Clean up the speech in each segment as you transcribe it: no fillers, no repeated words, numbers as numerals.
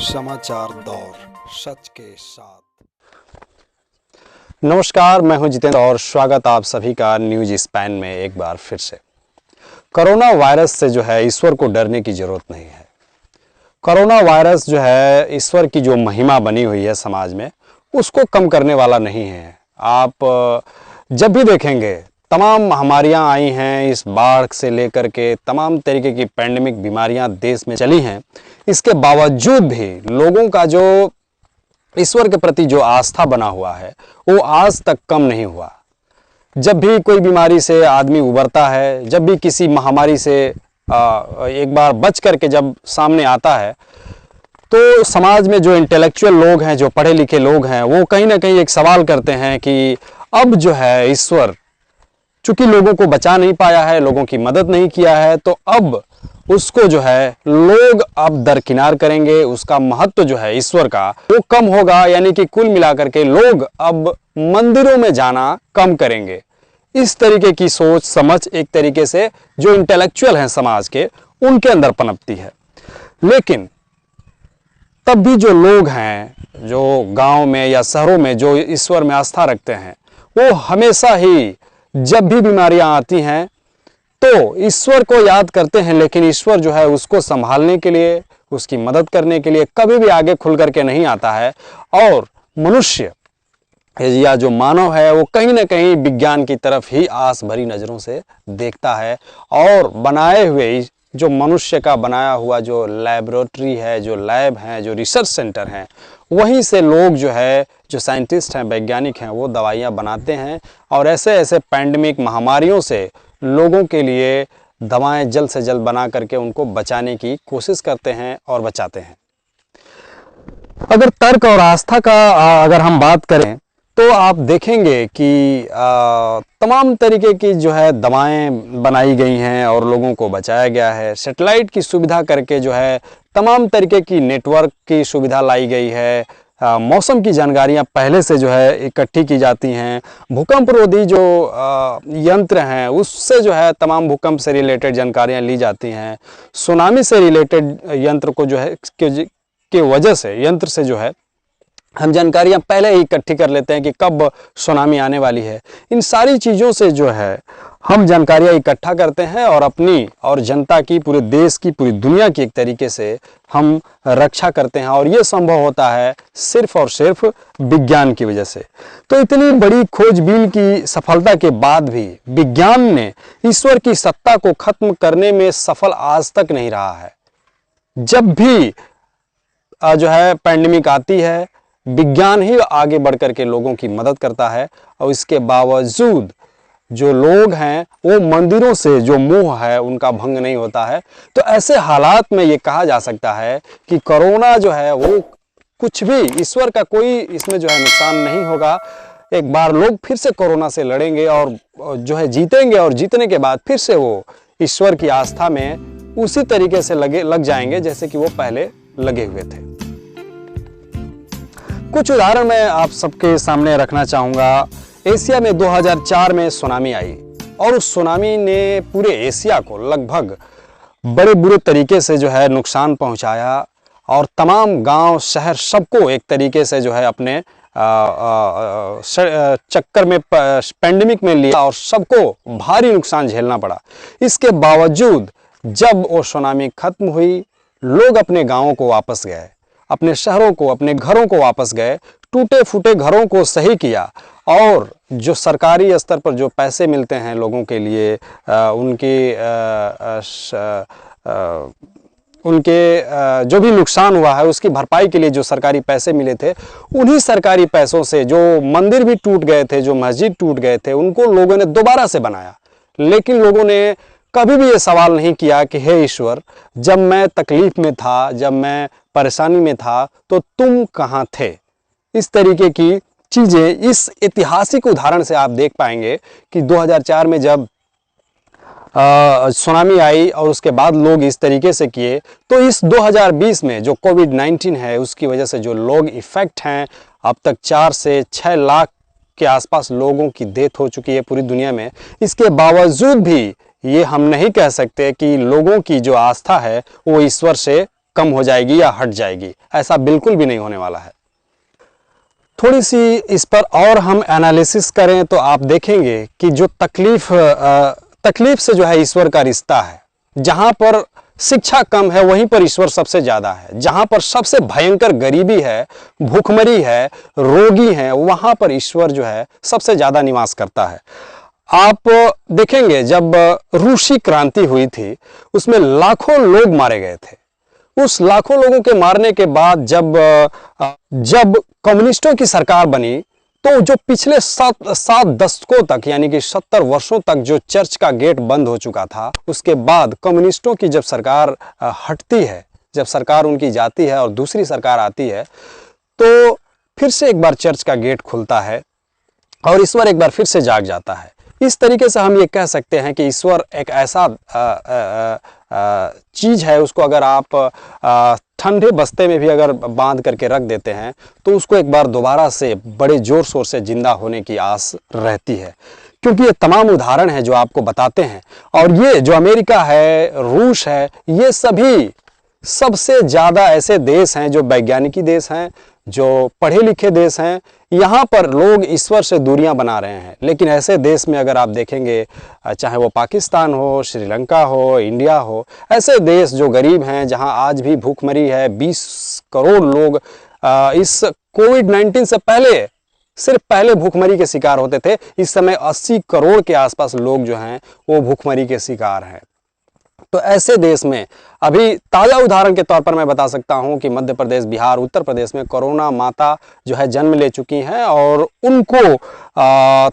समाचार दौर सच के साथ। नमस्कार, मैं हूं जितेंद्र और स्वागत आप सभी का न्यूज स्पैन में एक बार फिर से। कोरोना वायरस से जो है ईश्वर को डरने की जरूरत नहीं है। कोरोना वायरस जो है ईश्वर की जो महिमा बनी हुई है समाज में, उसको कम करने वाला नहीं है। आप जब भी देखेंगे तमाम महामारियां आई हैं, इस बाढ़ से लेकर के तमाम तरीके की पैंडेमिक बीमारियां देश में चली हैं, इसके बावजूद भी लोगों का जो ईश्वर के प्रति जो आस्था बना हुआ है वो आज तक कम नहीं हुआ। जब भी कोई बीमारी से आदमी उबरता है, जब भी किसी महामारी से एक बार बच करके जब सामने आता है, तो समाज में जो इंटेलेक्चुअल लोग हैं, जो पढ़े लिखे लोग हैं, वो कहीं ना कहीं एक सवाल करते हैं कि अब जो है ईश्वर चूंकि लोगों को बचा नहीं पाया है, लोगों की मदद नहीं किया है, तो अब उसको जो है लोग अब दरकिनार करेंगे, उसका महत्व जो है ईश्वर का वो कम होगा। यानी कि कुल मिलाकर के लोग अब मंदिरों में जाना कम करेंगे। इस तरीके की सोच समझ एक तरीके से जो इंटेलेक्चुअल हैं समाज के, उनके अंदर पनपती है। लेकिन तब भी जो लोग हैं, जो गांव में या शहरों में जो ईश्वर में आस्था रखते हैं, वो हमेशा ही जब भी बीमारियां आती हैं तो ईश्वर को याद करते हैं, लेकिन ईश्वर जो है उसको संभालने के लिए, उसकी मदद करने के लिए कभी भी आगे खुल करके नहीं आता है। और मनुष्य या जो मानव है वो कहीं ना कहीं विज्ञान की तरफ ही आस भरी नजरों से देखता है, और बनाए हुए जो मनुष्य का बनाया हुआ जो लैबोरेटरी है, जो लैब हैं, जो रिसर्च सेंटर हैं, वहीं से लोग जो है, जो साइंटिस्ट हैं, वैज्ञानिक हैं, वो दवाइयाँ बनाते हैं और ऐसे ऐसे पैंडेमिक महामारियों से लोगों के लिए दवाएं जल्द से जल्द बना करके उनको बचाने की कोशिश करते हैं और बचाते हैं। अगर तर्क और आस्था का अगर हम बात करें तो आप देखेंगे कि तमाम तरीके की जो है दवाएं बनाई गई हैं और लोगों को बचाया गया है। सैटेलाइट की सुविधा करके जो है तमाम तरीके की नेटवर्क की सुविधा लाई गई है। मौसम की जानकारियां पहले से जो है इकट्ठी की जाती हैं। भूकंप रोधी जो यंत्र हैं, उससे जो है तमाम भूकंप से रिलेटेड जानकारियां ली जाती हैं। सुनामी से रिलेटेड यंत्र को जो है के वजह से यंत्र से जो है हम जानकारियां पहले ही इकट्ठी कर लेते हैं कि कब सुनामी आने वाली है। इन सारी चीज़ों से जो है हम जानकारियां इकट्ठा करते हैं और अपनी और जनता की, पूरे देश की, पूरी दुनिया की एक तरीके से हम रक्षा करते हैं। और ये संभव होता है सिर्फ और सिर्फ विज्ञान की वजह से। तो इतनी बड़ी खोजबीन की सफलता के बाद भी विज्ञान ने ईश्वर की सत्ता को खत्म करने में सफल आज तक नहीं रहा है। जब भी जो है पैंडेमिक आती है, विज्ञान ही आगे बढ़ करके लोगों की मदद करता है, और इसके बावजूद जो लोग हैं वो मंदिरों से जो मोह है उनका भंग नहीं होता है। तो ऐसे हालात में ये कहा जा सकता है कि कोरोना जो है वो कुछ भी, ईश्वर का कोई इसमें जो है नुकसान नहीं होगा। एक बार लोग फिर से कोरोना से लड़ेंगे और जो है जीतेंगे, और जीतने के बाद फिर से वो ईश्वर की आस्था में उसी तरीके से लग जाएंगे जैसे कि वो पहले लगे हुए थे। कुछ उदाहरण मैं आप सबके सामने रखना चाहूँगा। एशिया में 2004 में सुनामी आई, और उस सुनामी ने पूरे एशिया को लगभग बड़े बुरे तरीके से जो है नुकसान पहुंचाया, और तमाम गांव, शहर सबको एक तरीके से जो है अपने चक्कर में, पैंडेमिक में लिया, और सबको भारी नुकसान झेलना पड़ा। इसके बावजूद जब वो सुनामी खत्म हुई, लोग अपने गाँवों को वापस गए, अपने शहरों को, अपने घरों को वापस गए, टूटे फूटे घरों को सही किया, और जो सरकारी स्तर पर जो पैसे मिलते हैं लोगों के लिए, उनके जो भी नुकसान हुआ है उसकी भरपाई के लिए जो सरकारी पैसे मिले थे, उन्हीं सरकारी पैसों से जो मंदिर भी टूट गए थे, जो मस्जिद टूट गए थे, उनको लोगों ने दोबारा से बनाया। लेकिन लोगों ने कभी भी ये सवाल नहीं किया कि हे ईश्वर, जब मैं तकलीफ में था, जब मैं परेशानी में था, तो तुम कहाँ थे। इस तरीके की चीजें इस ऐतिहासिक उदाहरण से आप देख पाएंगे कि 2004 में जब सुनामी आई और उसके बाद लोग इस तरीके से किए, तो इस 2020 में जो कोविड-19 है उसकी वजह से जो लोग इफेक्ट हैं, अब तक 4 से 6 लाख के आसपास लोगों की डेथ हो चुकी है पूरी दुनिया में। इसके बावजूद भी ये हम नहीं कह सकते कि लोगों की जो आस्था है वो ईश्वर से कम हो जाएगी या हट जाएगी, ऐसा बिल्कुल भी नहीं होने वाला है। थोड़ी सी इस पर और हम एनालिसिस करें तो आप देखेंगे कि जो तकलीफ से जो है ईश्वर का रिश्ता है। जहां पर शिक्षा कम है वहीं पर ईश्वर सबसे ज्यादा है। जहां पर सबसे भयंकर गरीबी है, भूखमरी है, रोगी है, वहां पर ईश्वर जो है सबसे ज्यादा निवास करता है। आप देखेंगे जब रूसी क्रांति हुई थी उसमें लाखों लोग मारे गए थे। उस लाखों लोगों के मारने के बाद जब कम्युनिस्टों की सरकार बनी तो जो पिछले सात दशकों तक यानी कि 70 वर्षों तक जो चर्च का गेट बंद हो चुका था, उसके बाद कम्युनिस्टों की जब सरकार हटती है, जब सरकार उनकी जाती है और दूसरी सरकार आती है, तो फिर से एक बार चर्च का गेट खुलता है और ईश्वर एक बार फिर से जाग जाता है। इस तरीके से हम ये कह सकते हैं कि ईश्वर एक ऐसा चीज है, उसको अगर आप ठंडे बस्ते में भी अगर बांध करके रख देते हैं तो उसको एक बार दोबारा से बड़े जोर शोर से जिंदा होने की आस रहती है। क्योंकि ये तमाम उदाहरण हैं जो आपको बताते हैं, और ये जो अमेरिका है, रूस है, ये सभी सबसे ज्यादा ऐसे देश हैं जो वैज्ञानिकी देश हैं, जो पढ़े लिखे देश हैं। यहाँ पर लोग ईश्वर से दूरियां बना रहे हैं। लेकिन ऐसे देश में अगर आप देखेंगे, चाहे वो पाकिस्तान हो, श्रीलंका हो, इंडिया हो, ऐसे देश जो गरीब हैं, जहाँ आज भी भूखमरी है, 20 करोड़ लोग इस कोविड-19 से सिर्फ पहले भूखमरी के शिकार होते थे। इस समय 80 करोड़ के आसपास लोग जो हैं वो भूखमरी के शिकार हैं। तो ऐसे देश में अभी ताज़ा उदाहरण के तौर पर मैं बता सकता हूं कि मध्य प्रदेश, बिहार, उत्तर प्रदेश में कोरोना माता जो है जन्म ले चुकी हैं और उनको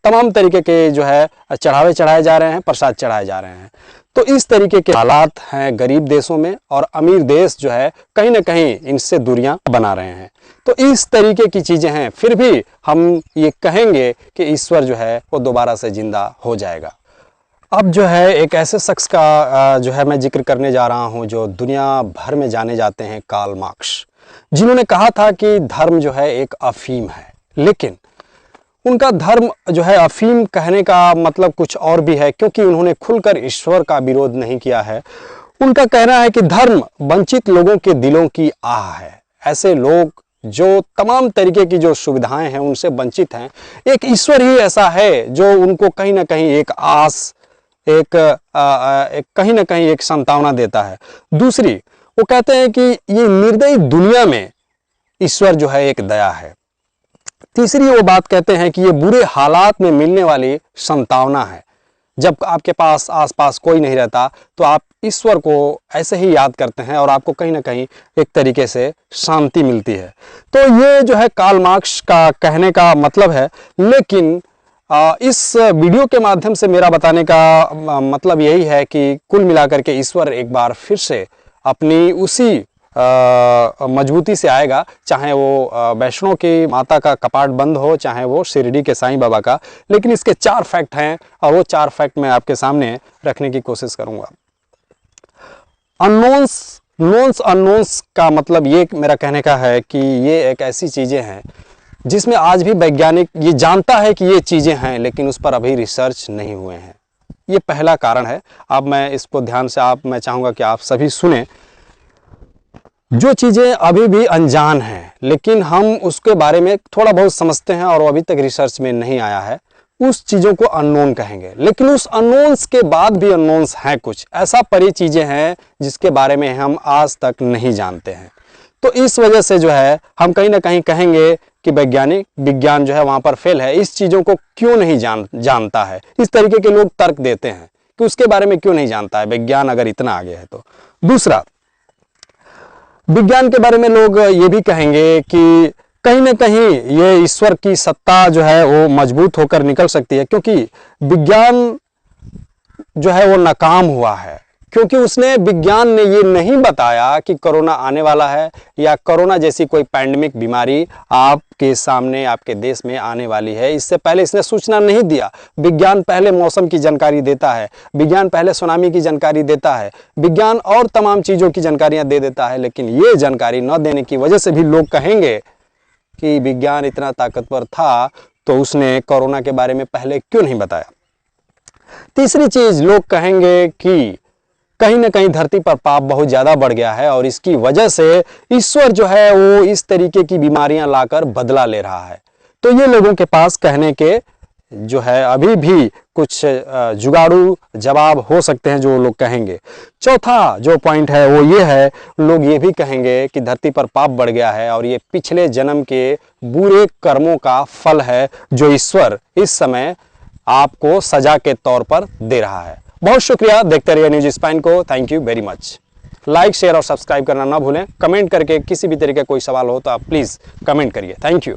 तमाम तरीके के जो है चढ़ावे चढ़ाए जा रहे हैं, प्रसाद चढ़ाए जा रहे हैं। तो इस तरीके के हालात हैं गरीब देशों में, और अमीर देश जो है कहीं ना कहीं इनसे दूरियां बना रहे हैं। तो इस तरीके की चीज़ें हैं, फिर भी हम ये कहेंगे कि ईश्वर जो है वो दोबारा से जिंदा हो जाएगा। अब जो है एक ऐसे शख्स का जो है मैं जिक्र करने जा रहा हूं जो दुनिया भर में जाने जाते हैं, कार्ल मार्क्स, जिन्होंने कहा था कि धर्म जो है एक अफीम है। लेकिन उनका धर्म जो है अफीम कहने का मतलब कुछ और भी है, क्योंकि उन्होंने खुलकर ईश्वर का विरोध नहीं किया है। उनका कहना है कि धर्म वंचित लोगों के दिलों की आह है। ऐसे लोग जो तमाम तरीके की जो सुविधाएं हैं उनसे वंचित हैं, एक ईश्वर ही ऐसा है जो उनको कहीं ना कहीं एक आस, एक कहीं ना कहीं एक संतावना देता है। दूसरी, वो कहते हैं कि ये निर्दयी दुनिया में ईश्वर जो है एक दया है। तीसरी, वो बात कहते हैं कि ये बुरे हालात में मिलने वाली संतावना है। जब आपके पास आसपास कोई नहीं रहता तो आप ईश्वर को ऐसे ही याद करते हैं और आपको कहीं ना कहीं एक तरीके से शांति मिलती है। तो ये जो है कार्ल मार्क्स का कहने का मतलब है। लेकिन इस वीडियो के माध्यम से मेरा बताने का मतलब यही है कि कुल मिलाकर के ईश्वर एक बार फिर से अपनी उसी मजबूती से आएगा, चाहे वो वैष्णो की माता का कपाट बंद हो, चाहे वो शिरडी के साईं बाबा का। लेकिन इसके 4 फैक्ट हैं और वो 4 फैक्ट मैं आपके सामने रखने की कोशिश करूंगा। नोन्स अननोन्स का मतलब ये मेरा कहने का है कि ये एक ऐसी चीज़ें हैं जिसमें आज भी वैज्ञानिक ये जानता है कि ये चीज़ें हैं, लेकिन उस पर अभी रिसर्च नहीं हुए हैं। ये पहला कारण है। अब मैं इसको ध्यान से मैं चाहूँगा कि आप सभी सुने। जो चीज़ें अभी भी अनजान हैं लेकिन हम उसके बारे में थोड़ा बहुत समझते हैं और अभी तक रिसर्च में नहीं आया है, उस चीज़ों को अननोन कहेंगे। लेकिन उस अननोन्स के बाद भी अननोन्स हैं, कुछ ऐसा परी चीज़ें हैं जिसके बारे में हम आज तक नहीं जानते हैं। तो इस वजह से जो है हम कहीं ना कहीं कहेंगे कि विज्ञान जो है वहाँ पर फेल है। इस चीज़ों को क्यों नहीं जानता है, इस तरीके के लोग तर्क देते हैं कि उसके बारे में क्यों नहीं जानता है विज्ञान, अगर इतना आगे है तो। दूसरा, विज्ञान के बारे में लोग ये भी कहेंगे कि कहीं ना कहीं ये ईश्वर की सत्ता जो है वो मजबूत होकर निकल सकती है, क्योंकि विज्ञान जो है वो नाकाम हुआ है। क्योंकि विज्ञान ने ये नहीं बताया कि कोरोना आने वाला है या कोरोना जैसी कोई पैंडेमिक बीमारी आपके सामने, आपके देश में आने वाली है। इससे पहले इसने सूचना नहीं दिया। विज्ञान पहले मौसम की जानकारी देता है, विज्ञान पहले सुनामी की जानकारी देता है, विज्ञान और तमाम चीज़ों की जानकारियां दे देता है। लेकिन ये जानकारी न देने की वजह से भी लोग कहेंगे कि विज्ञान इतना ताकतवर था तो उसने कोरोना के बारे में पहले क्यों नहीं बताया। तीसरी चीज, लोग कहेंगे कि कहीं ना कहीं धरती पर पाप बहुत ज़्यादा बढ़ गया है और इसकी वजह से ईश्वर जो है वो इस तरीके की बीमारियां लाकर बदला ले रहा है। तो ये लोगों के पास कहने के जो है अभी भी कुछ जुगाड़ू जवाब हो सकते हैं जो लोग कहेंगे। चौथा जो पॉइंट है वो ये है, लोग ये भी कहेंगे कि धरती पर पाप बढ़ गया है और ये पिछले जन्म के बुरे कर्मों का फल है जो ईश्वर इस समय आपको सजा के तौर पर दे रहा है। बहुत शुक्रिया, देखते रहिए न्यूज स्पाइन को। Thank you very much. Like, share और सब्सक्राइब करना ना भूलें। कमेंट करके किसी भी तरीके का कोई सवाल हो तो आप प्लीज़ कमेंट करिए। Thank you.